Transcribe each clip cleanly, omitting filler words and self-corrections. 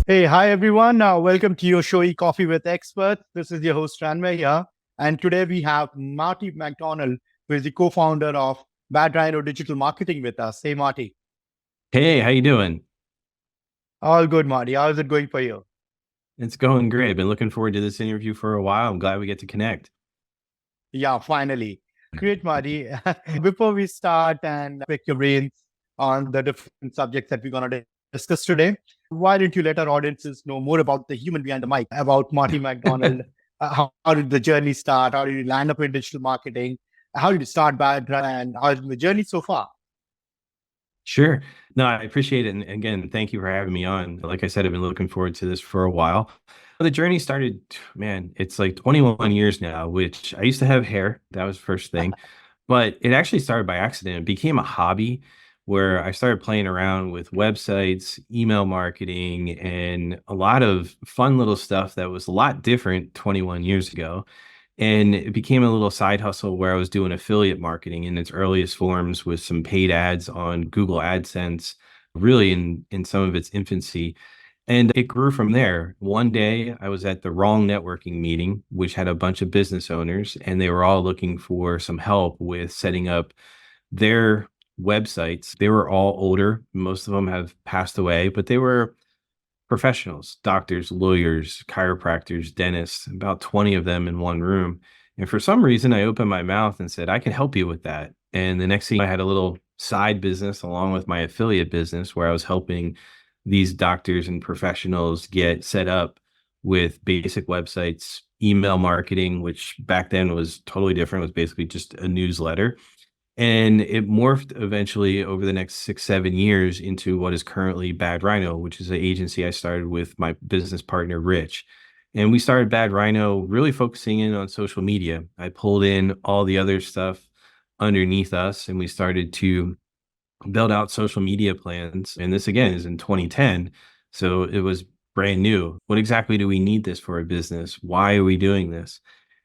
Hey, hi everyone. Welcome to your show, Coffee with Experts. This is your host, Ranmay here. And today we have Marty McDonald, who is the co-founder of Bad Rhino Digital Marketing with us. Hey, Marty. Hey, how you doing? All good, Marty. How is it going for you? It's going great. I've been looking forward to this interview for a while. I'm glad we get to connect. Yeah, finally. Great, Marty. Before we start and pick your brains on the different subjects that we're going to discuss today, why don't you let our audiences know more about the human behind the mic, about Marty McDonald? How did the journey start? How did you land up in digital marketing? How did you start Bad Rhino, and how's the journey so far? Sure. No, I appreciate it. And again, thank you for having me on. Like I said, I've been looking forward to this for a while. The journey started, man, it's like 21 years now, which I used to have hair. That was the first thing. But it actually started by accident. It became a hobby where I started playing around with websites, email marketing, and a lot of fun little stuff that was a lot different 21 years ago. And it became a little side hustle where I was doing affiliate marketing in its earliest forms with some paid ads on Google AdSense, really in some of its infancy. And it grew from there. One day I was at the wrong networking meeting, which had a bunch of business owners, and they were all looking for some help with setting up their websites. They were all older. Most of them have passed away, but they were professionals, doctors, lawyers, chiropractors, dentists, about 20 of them in one room. And for some reason, I opened my mouth and said, I can help you with that. And the next thing I had a little side business along with my affiliate business where I was helping these doctors and professionals get set up with basic websites, email marketing, which back then was totally different. It was basically just a newsletter, and it morphed eventually over the next 6, 7 years into what is currently Bad Rhino, which is an agency I started with my business partner, Rich. And we started Bad Rhino really focusing in on social media. I pulled in all the other stuff underneath us, and we started to build out social media plans. And this again is in 2010. So it was brand new. What exactly do we need this for a business? Why are we doing this?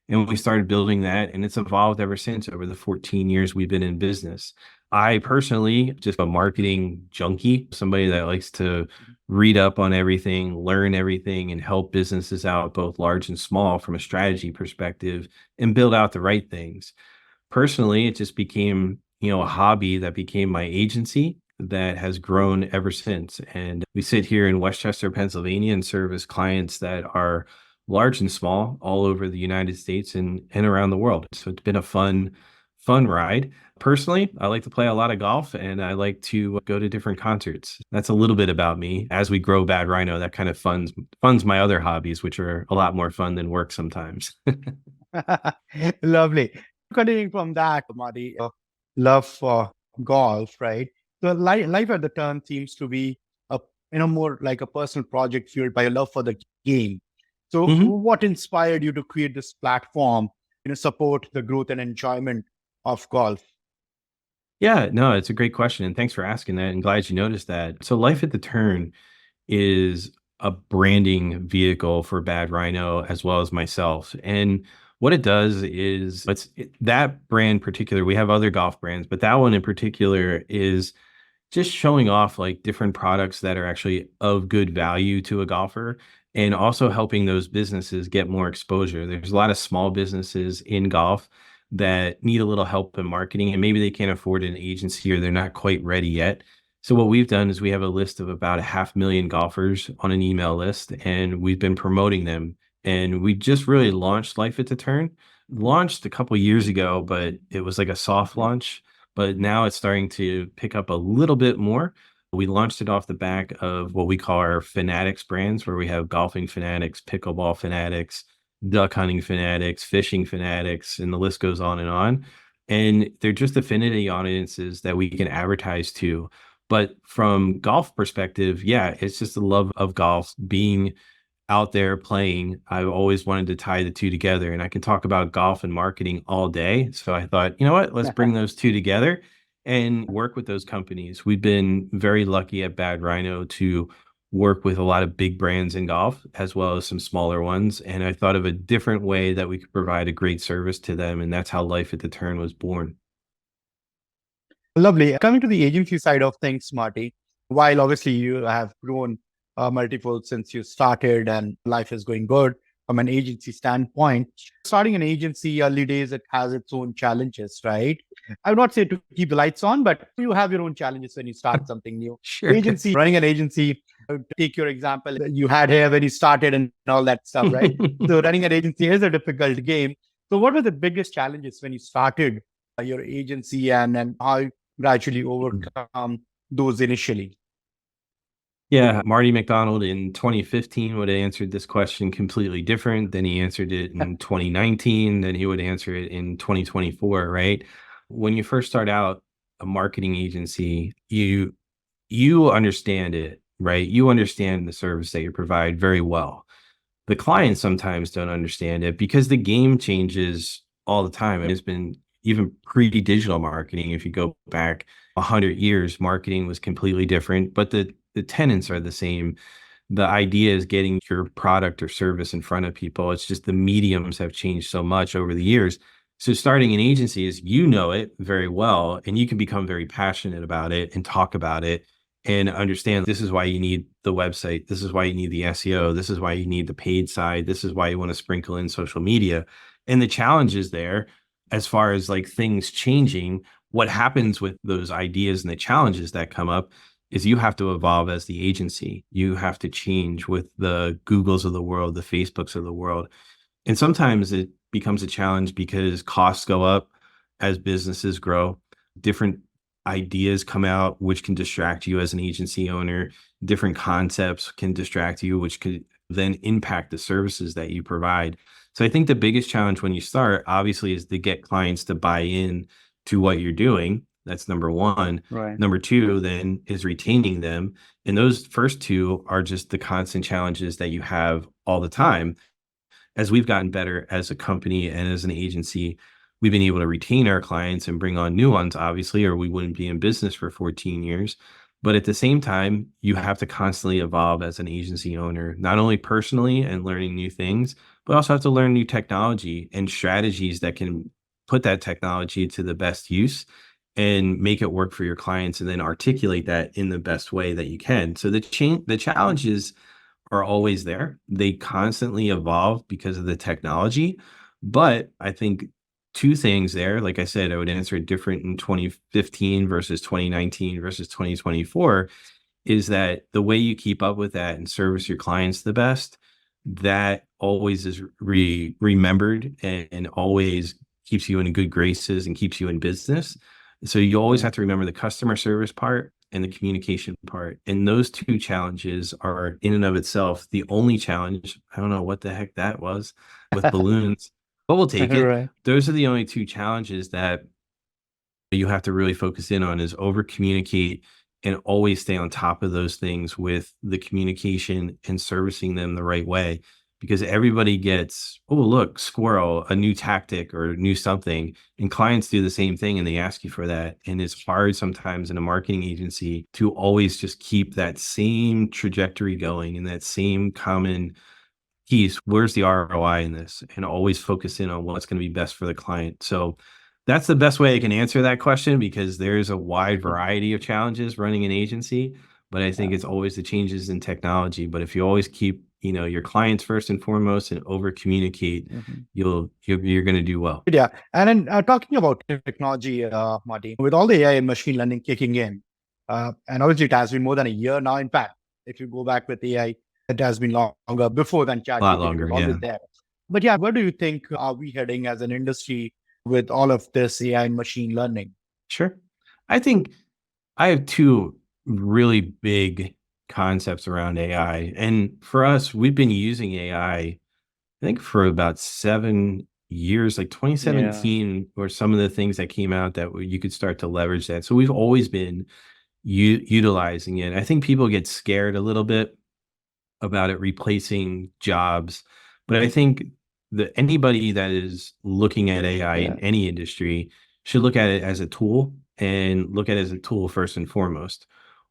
And we started building that, and it's evolved ever since over the 14 years we've been in business. I personally just a marketing junkie, somebody that likes to read up on everything, learn everything, and help businesses out, both large and small, from a strategy perspective and build out the right things. Personally, it just became, a hobby that became my agency that has grown ever since. And we sit here in Westchester, Pennsylvania, and service clients that are large and small all over the United States and around the world. So it's been a fun ride. Personally, I like to play a lot of golf and I like to go to different concerts. That's a little bit about me. As we grow Bad Rhino, that kind of funds my other hobbies, which are a lot more fun than work sometimes. Lovely. Continuing from that, Marty, love for golf, right? So life at the turn seems to be a more like a personal project fueled by a love for the game. So Mhm. what inspired you to create this platform, support the growth and enjoyment of golf? Yeah, no, it's a great question. And thanks for asking that. And glad you noticed that. So, Life at the Turn is a branding vehicle for Bad Rhino as well as myself. And what it does is that brand particular, we have other golf brands, but that one in particular is just showing off like different products that are actually of good value to a golfer and also helping those businesses get more exposure. There's a lot of small businesses in golf that need a little help in marketing and maybe they can't afford an agency or they're not quite ready yet. So what we've done is we have a list of about a 500,000 golfers on an email list and we've been promoting them. And we just really launched Life at the Turn. Launched a couple years ago, but it was like a soft launch, but now it's starting to pick up a little bit more. We launched it off the back of what we call our Fanatics brands, where we have golfing fanatics, pickleball fanatics, duck hunting fanatics, fishing fanatics, and the list goes on and on. And they're just affinity audiences that we can advertise to. But from golf perspective, yeah, it's just the love of golf being out there playing. I've always wanted to tie the two together, and I can talk about golf and marketing all day. So I thought, you know what, let's bring those two together and work with those companies. We've been very lucky at Bad Rhino to work with a lot of big brands in golf as well as some smaller ones. And I thought of a different way that we could provide a great service to them. And that's how Life at the Turn was born. Lovely. Coming to the agency side of things, Marty, while obviously you have grown multiple since you started and life is going good from an agency standpoint. Starting an agency early days, it has its own challenges, right? I would not say to keep the lights on, but you have your own challenges when you start something new. Sure. Agency, running an agency, take your example, you had hair when you started and all that stuff, right? So running an agency is a difficult game. So what were the biggest challenges when you started your agency and how you gradually overcome those initially? Yeah, Marty McDonald in 2015 would have answered this question completely different than he answered it in 2019, than he would answer it in 2024, right? When you first start out a marketing agency, you understand it, right? You understand the service that you provide very well. The clients sometimes don't understand it because the game changes all the time. It's been even pre-digital marketing. If you go back 100 years, marketing was completely different, but the tenets are the same. The idea is getting your product or service in front of people. It's just the mediums have changed so much over the years. So starting an agency is, you know it very well, and you can become very passionate about it and talk about it and understand this is why you need the website. This is why you need the SEO. This is why you need the paid side. This is why you want to sprinkle in social media. And the challenge is there as far as like things changing. What happens with those ideas and the challenges that come up is you have to evolve as the agency. You have to change with the Googles of the world, the Facebooks of the world. And sometimes it becomes a challenge because costs go up as businesses grow. Different ideas come out, which can distract you as an agency owner. Different concepts can distract you, which could then impact the services that you provide. So I think the biggest challenge when you start, obviously, is to get clients to buy in to what you're doing. That's number one. Right. Number two, then, is retaining them. And those first two are just the constant challenges that you have all the time. As we've gotten better as a company and as an agency, we've been able to retain our clients and bring on new ones, obviously, or we wouldn't be in business for 14 years. But at the same time, you have to constantly evolve as an agency owner, not only personally and learning new things, but also have to learn new technology and strategies that can put that technology to the best use and make it work for your clients, and then articulate that in the best way that you can. So the challenges are always there. They constantly evolve because of the technology. But I think two things there, like I said, I would answer it different in 2015 versus 2019 versus 2024, is that the way you keep up with that and service your clients the best, that always is remembered and always keeps you in good graces and keeps you in business. So you always have to remember the customer service part and the communication part. And those two challenges are in and of itself the only challenge. I don't know what the heck that was with balloons, but we'll take it. Right. Those are the only two challenges that you have to really focus in on, is over communicate and always stay on top of those things with the communication and servicing them the right way. Because everybody gets, oh, look, squirrel, a new tactic or new something. And clients do the same thing and they ask you for that. And it's hard sometimes in a marketing agency to always just keep that same trajectory going and that same common piece. Where's the ROI in this? And always focus in on what's going to be best for the client. So that's the best way I can answer that question, because there's a wide variety of challenges running an agency. But I think it's always the changes in technology. But if you always keep your clients first and foremost and over communicate, you're going to do well. Yeah. And then talking about technology, Marty, with all the AI and machine learning kicking in, and obviously it has been more than a year now. In fact, if you go back with AI, it has been longer before than ChatGPT. A lot longer, was always there. But yeah, where do you think are we heading as an industry with all of this AI and machine learning? Sure. I think I have two really big concepts around AI. And for us, we've been using AI, I think, for about 7 years, like 2017 were some of the things that came out that you could start to leverage that. So we've always been utilizing it. I think people get scared a little bit about it replacing jobs, but I think that anybody that is looking at AI in any industry should look at it as a tool, and look at it as a tool first and foremost.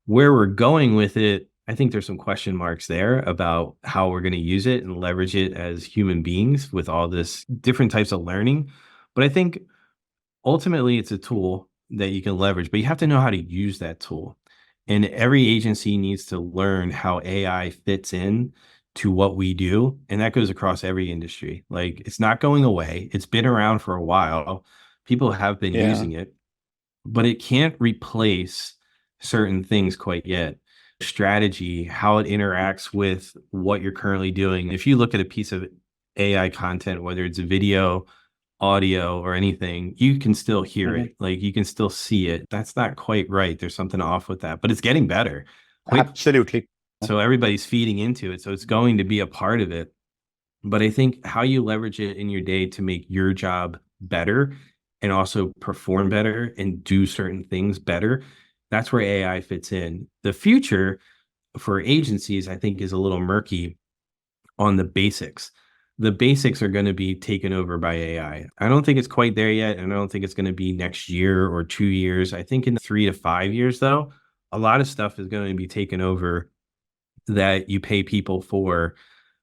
Where we're going with it, I think there's some question marks there about how we're going to use it and leverage it as human beings with all this different types of learning. But I think ultimately it's a tool that you can leverage, but you have to know how to use that tool. And every agency needs to learn how AI fits in to what we do. And that goes across every industry. Like it's not going away. It's been around for a while. People have been Yeah. using it, but it can't replace certain things quite yet. Strategy, how it interacts with what you're currently doing. If you look at a piece of AI content, whether it's video, audio, or anything, you can still hear Mhm. it. Like you can still see it. That's not quite right. There's something off with that, but it's getting better. Quite Absolutely. so everybody's feeding into it. So it's going to be a part of it. But I think how you leverage it in your day to make your job better and also perform better and do certain things better, that's where AI fits in. The future for agencies, I think, is a little murky on the basics. The basics are going to be taken over by AI. I don't think it's quite there yet. And I don't think it's going to be next year or 2 years. I think in 3 to 5 years, though, a lot of stuff is going to be taken over that you pay people for.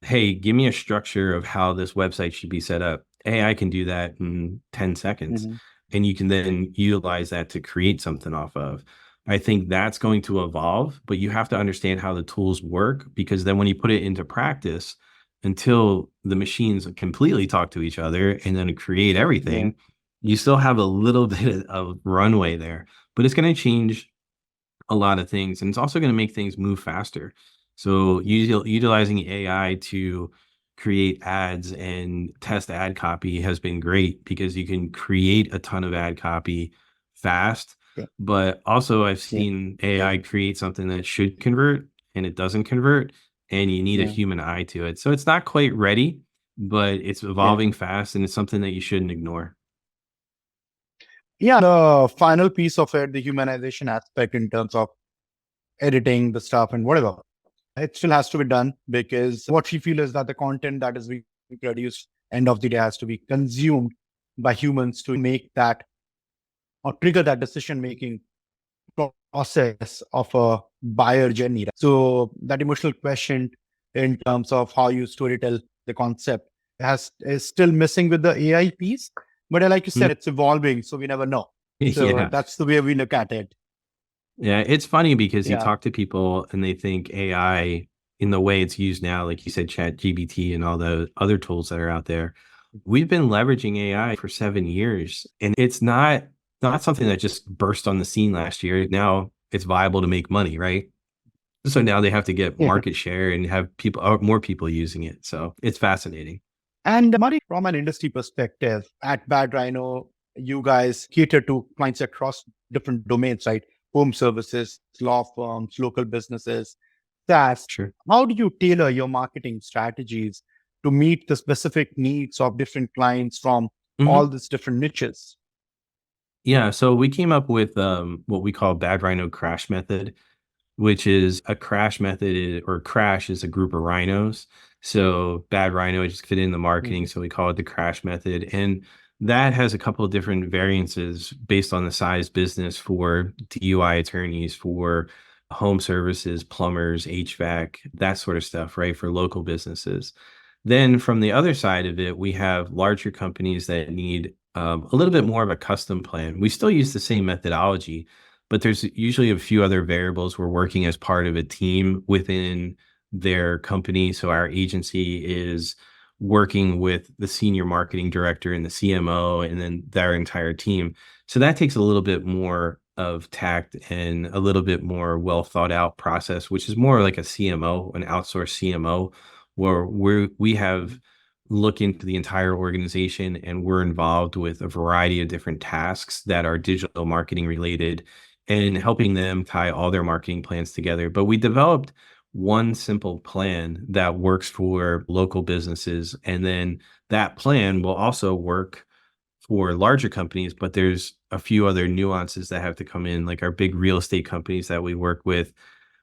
Hey, give me a structure of how this website should be set up. AI can do that in 10 seconds. Mhm. And you can then utilize that to create something off of. I think that's going to evolve, but you have to understand how the tools work because then when you put it into practice, until the machines completely talk to each other and then create Yeah. everything, you still have a little bit of runway there, but it's going to change a lot of things, and it's also going to make things move faster. So utilizing AI to create ads and test ad copy has been great because you can create a ton of ad copy fast. Yeah. But also, I've Yeah. seen AI create something that should convert and it doesn't convert, and you need a Yeah. human eye to it. So it's not quite ready, but it's Yeah. evolving fast, and it's something that you shouldn't ignore. Yeah. The final piece of it, the humanization aspect in terms of editing the stuff and whatever, it still has to be done because what we feel is that the content that is being produced end of the day has to be consumed by humans to make that or trigger that decision making process of a buyer journey. So that emotional question in terms of how you storytell the concept is still missing with the AI piece. But like you Mhm. said, it's evolving, so we never know. So Yeah. that's the way we look at it. Yeah, it's funny because you Yeah. talk to people and they think AI in the way it's used now, like you said, Chat GBT and all the other tools that are out there. We've been leveraging AI for 7 years, and it's not something that just burst on the scene last year. Now it's viable to make money, right? So now they have to get Yeah. market share and have people more people using it. So it's fascinating. And Mari, from an industry perspective, at Bad Rhino, you guys cater to clients across different domains, right? Home services, law firms, local businesses, SaaS. Sure. How do you tailor your marketing strategies to meet the specific needs of different clients from all Mhm. these different niches? Yeah. So we came up with what we call Bad Rhino Crash Method, which is a crash method or crash is a group of rhinos. So bad rhino, it just fit in the marketing. Mhm. So we call it the crash method. And that has a couple of different variances based on the size business for DUI attorneys, for home services, plumbers, HVAC, that sort of stuff, right? For local businesses. Then from the other side of it, we have larger companies that need a little bit more of a custom plan. We still use the same methodology, but there's usually a few other variables. We're working as part of a team within their company. So our agency is working with the senior marketing director and the CMO and then their entire team. So that takes a little bit more of tact and a little bit more well thought out process, which is more like a CMO, an outsourced CMO, where we have look into the entire organization and we're involved with a variety of different tasks that are digital marketing related and helping them tie all their marketing plans together. But we developed one simple plan that works for local businesses. And then that plan will also work for larger companies, but there's a few other nuances that have to come in, like our big real estate companies that we work with.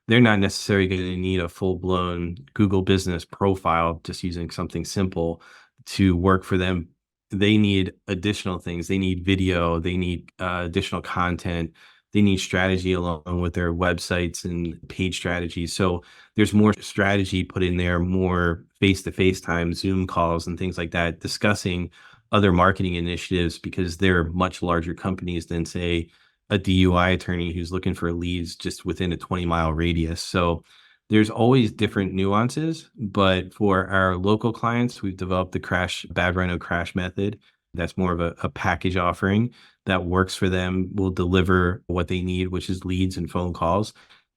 They're not necessarily going to need a full blown Google business profile, just using something simple to work for them. They need additional things. They need video, they need additional content, they need strategy along with their websites and page strategies. So there's more strategy put in there, more face to face time, Zoom calls, and things like that, discussing other marketing initiatives because they're much larger companies than, say, a DUI attorney who's looking for leads just within a 20-mile radius. So there's always different nuances, but for our local clients, we've developed the Bad Rhino crash method. That's more of a package offering that works for them, will deliver what they need, which is leads and phone calls.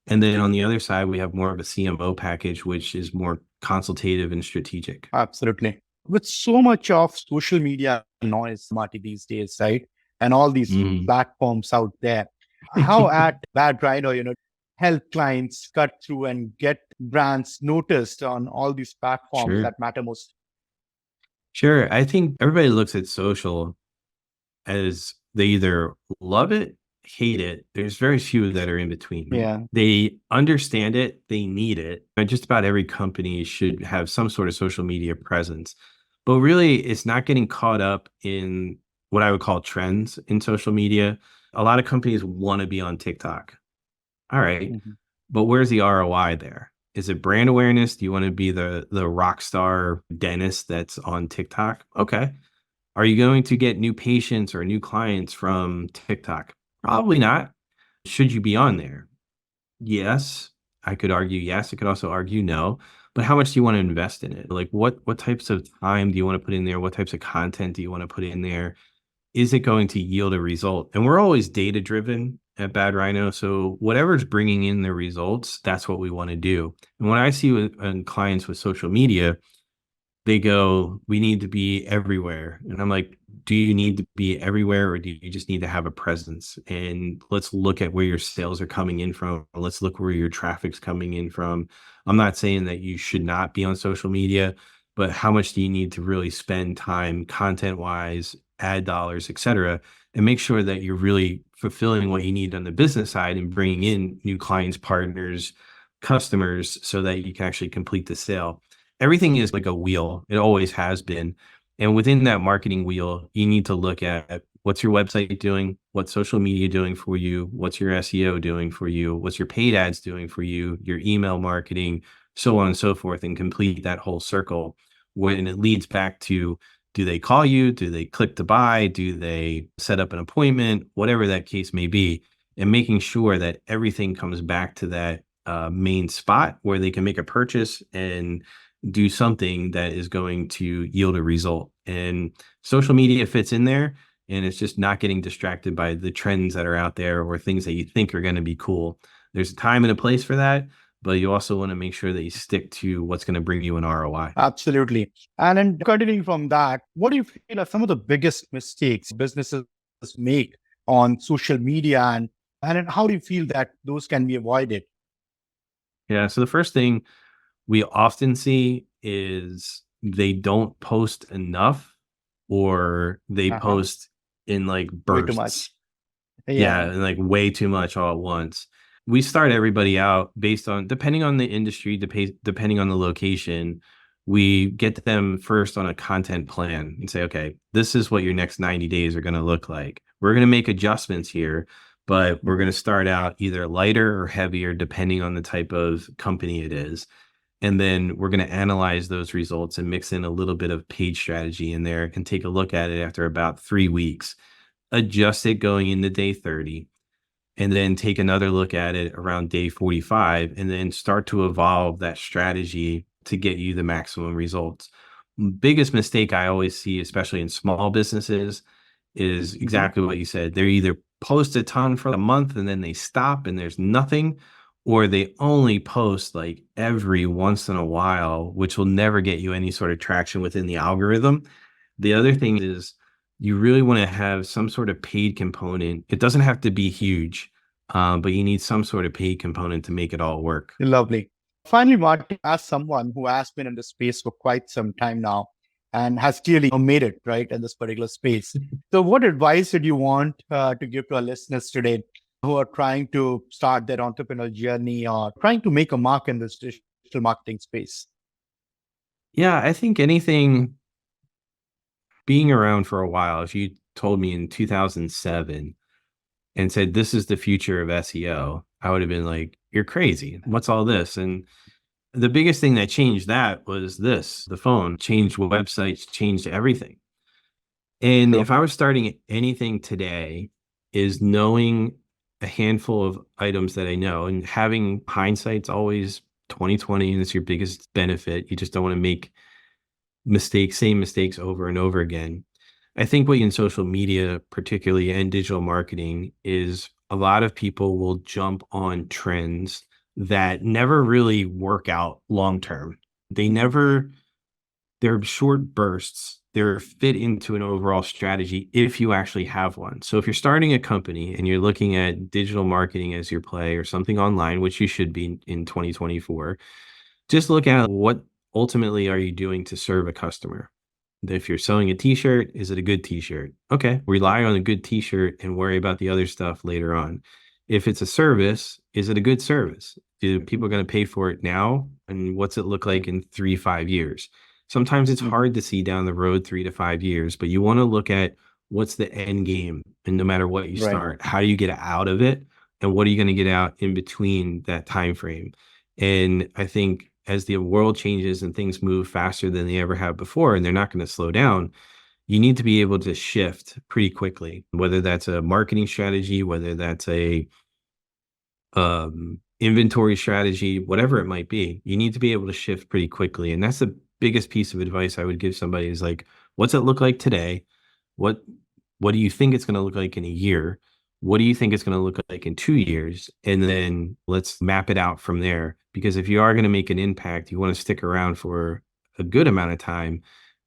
And then on the other side, we have more of a CMO package, which is more consultative and strategic. Absolutely. With so much of social media noise, Marty, these days, right? And all these platforms out there, how at Bad Rhino, help clients cut through and get brands noticed on all these platforms Sure. that matter most? Sure. I think everybody looks at social as they either love it, hate it. There's very few that are in between. Yeah. They understand it, they need it. And just about every company should have some sort of social media presence. But really, it's not getting caught up in what I would call trends in social media. A lot of companies want to be on TikTok. All right. But where's the ROI there? Is it brand awareness? Do you want to be the rock star dentist that's on TikTok? Okay. Are you going to get new patients or new clients from TikTok? Probably not. Should you be on there? Yes. I could argue yes. I could also argue no. But how much do you want to invest in it? Like what types of time do you want to put in there? What types of content do you want to put in there? Is it going to yield a result? And we're always data driven at Bad Rhino. So whatever's bringing in the results, that's what we want to do. And when I see with clients with social media, they go, we need to be everywhere. And I'm like, do you need to be everywhere or do you just need to have a presence? And let's look at where your sales are coming in from. Let's look where your traffic's coming in from. I'm not saying that you should not be on social media, but how much do you need to really spend time content wise, ad dollars, et cetera, and make sure that you're really fulfilling what you need on the business side and bringing in new clients, partners, customers, so that you can actually complete the sale. Everything is like a wheel. It always has been. And within that marketing wheel, you need to look at what's your website doing, what's social media doing for you, what's your SEO doing for you, what's your paid ads doing for you, your email marketing, so on and so forth, and complete that whole circle. When it leads back to, do they call you? Do they click to buy? Do they set up an appointment? Whatever that case may be, and making sure that everything comes back to that main spot where they can make a purchase and do something that is going to yield a result. And social media fits in there, and it's just not getting distracted by the trends that are out there or things that you think are going to be cool. There's a time and a place for that, but you also want to make sure that you stick to what's going to bring you an ROI. Absolutely. And then continuing from that, what do you feel are some of the biggest mistakes businesses make on social media, and then how do you feel that those can be avoided? Yeah. So the first thing we often see is they don't post enough, or they post in like Way too bursts. much. Yeah, and like way too much all at once. We start everybody out based on, depending on the industry, depending on the location, we get them first on a content plan and say, okay, this is what your next 90 days are going to look like. We're going to make adjustments here, but we're going to start out either lighter or heavier, depending on the type of company it is. And then we're going to analyze those results and mix in a little bit of paid strategy in there and take a look at it after about 3 weeks, adjust it going into day 30, and then take another look at it around day 45, and then start to evolve that strategy to get you the maximum results. Biggest mistake I always see, especially in small businesses, is exactly what you said. They're either post a ton for a month and then they stop and there's nothing, or they only post like every once in a while, which will never get you any sort of traction within the algorithm. The other thing is, you really want to have some sort of paid component. It doesn't have to be huge, but you need some sort of paid component to make it all work. Lovely. Finally, Martin, as someone who has been in the space for quite some time now and has clearly made it right in this particular space. So what advice would you want to give to our listeners today who are trying to start their entrepreneurial journey or trying to make a mark in this digital marketing space? Yeah, I think anything, being around for a while, if you told me in 2007 and said, this is the future of SEO, I would have been like, you're crazy. What's all this? And the biggest thing that changed that was this: the phone changed websites, changed everything. And if I was starting anything today, is knowing a handful of items that I know, and having hindsight's always 2020, and it's your biggest benefit. You just don't want to make same mistakes over and over again. I think what in social media, particularly and digital marketing, is a lot of people will jump on trends that never really work out long term. They never, they're short bursts. They're fit into an overall strategy if you actually have one. So if you're starting a company and you're looking at digital marketing as your play or something online, which you should be in 2024, just look at what ultimately are you doing to serve a customer. If you're selling a t-shirt, is it a good t-shirt? Okay, rely on a good t-shirt and worry about the other stuff later on. If it's a service, is it a good service? Do people going to pay for it now? And what's it look like in 3 to 5 years? Sometimes it's hard to see down the road 3 to 5 years, but you want to look at what's the end game. And no matter what you Right. start, how do you get out of it? And what are you going to get out in between that time frame? And I think as the world changes and things move faster than they ever have before, and they're not going to slow down, you need to be able to shift pretty quickly, whether that's a marketing strategy, whether that's a inventory strategy, whatever it might be. You need to be able to shift pretty quickly. And that's the biggest piece of advice I would give somebody is like, what's it look like today? What what do you think it's going to look like in a year? What do you think it's going to look like in 2 years? And then let's map it out from there. Because if you are going to make an impact, you want to stick around for a good amount of time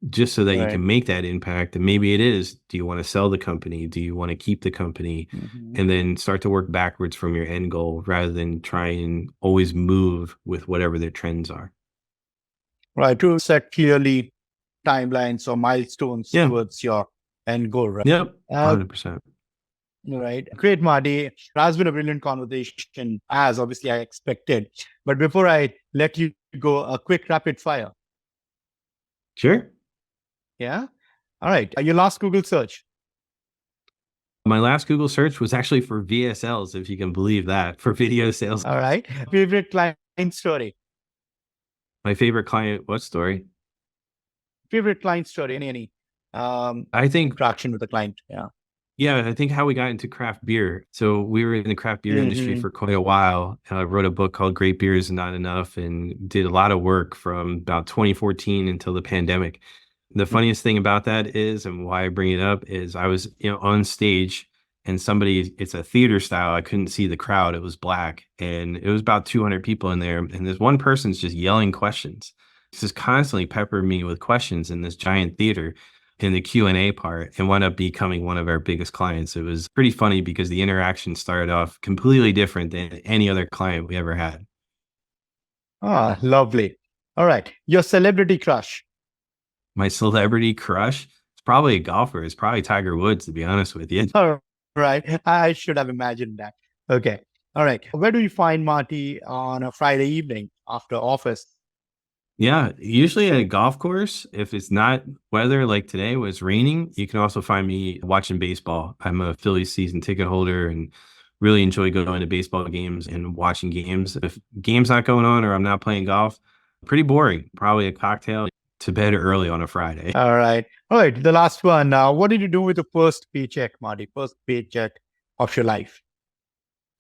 just so that you Right. can make that impact. And maybe it is, do you want to sell the company? Do you want to keep the company? Mhm. And then start to work backwards from your end goal rather than try and always move with whatever their trends are. Right. To set clearly timelines or milestones Yeah. towards your end goal, right? Yep. Uh, 100%. right. Great, Marty. It has been a brilliant conversation, as obviously I expected. But before I let you go, a quick rapid fire. Sure. Yeah. All right. Your last Google search. My last Google search was actually for VSLs, if you can believe that, for video sales. All right. Favorite client story. My favorite client, what story? Favorite client story. Any I think, interaction with the client. Yeah. yeah, I think how we got into craft beer. So we were in the craft beer industry Hmm. for quite a while. I wrote a book called Great Beer is Not Enough and did a lot of work from about 2014 until the pandemic. The funniest thing about that is, and why I bring it up, is I was, on stage and somebody, it's a theater style. I couldn't see the crowd. It was black and it was about 200 people in there. And this one person's just yelling questions. He's just constantly peppering me with questions in this giant theater in the Q&A part and wound up becoming one of our biggest clients. It was pretty funny because the interaction started off completely different than any other client we ever had. Ah, lovely. All right. Your celebrity crush. My celebrity crush, it's probably a golfer. It's probably Tiger Woods, to be honest with you. All right. I should have imagined that. Okay. All right. Where do you find Marty on a Friday evening after office? Yeah, usually at a golf course, if it's not weather like today was raining, you can also find me watching baseball. I'm a Phillies season ticket holder and really enjoy going to baseball games and watching games. If game's not going on or I'm not playing golf, pretty boring. Probably a cocktail to bed early on a Friday. All right. All right. The last one. What did you do with the first paycheck, Marty? First paycheck of your life.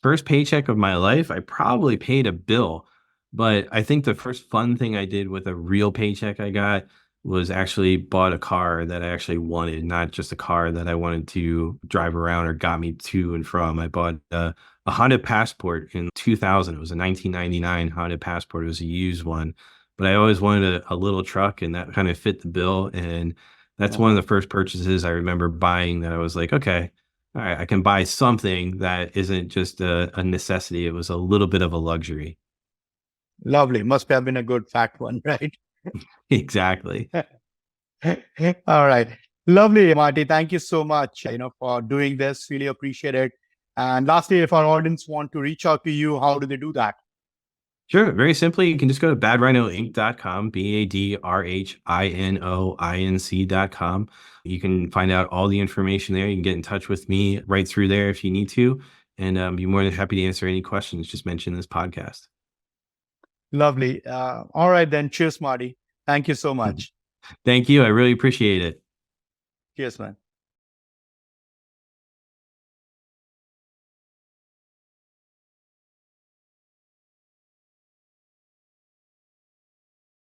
First paycheck of my life, I probably paid a bill, but I think the first fun thing I did with a real paycheck I got was actually bought a car that I actually wanted, not just a car that I wanted to drive around or got me to and from. I bought a Honda Passport in 2000. It was a 1999 Honda Passport. It was a used one, but I always wanted a little truck, and that kind of fit the bill. And that's one of Uh-huh. the first purchases I remember buying that I was like, okay, all right, I can buy something that isn't just a necessity. It was a little bit of a luxury. Lovely. Must have been a good fat one, right? Exactly. All right. Lovely, Marty. Thank you so much, for doing this. Really appreciate it. And lastly, if our audience want to reach out to you, how do they do that? Sure. Very simply, you can just go to badrhinoinc.com, badrhinoinc.com. You can find out all the information there. You can get in touch with me right through there if you need to, and be more than happy to answer any questions. Just mention this podcast. Lovely. All right, then. Cheers, Marty. Thank you so much. Thank you. I really appreciate it. Cheers, man.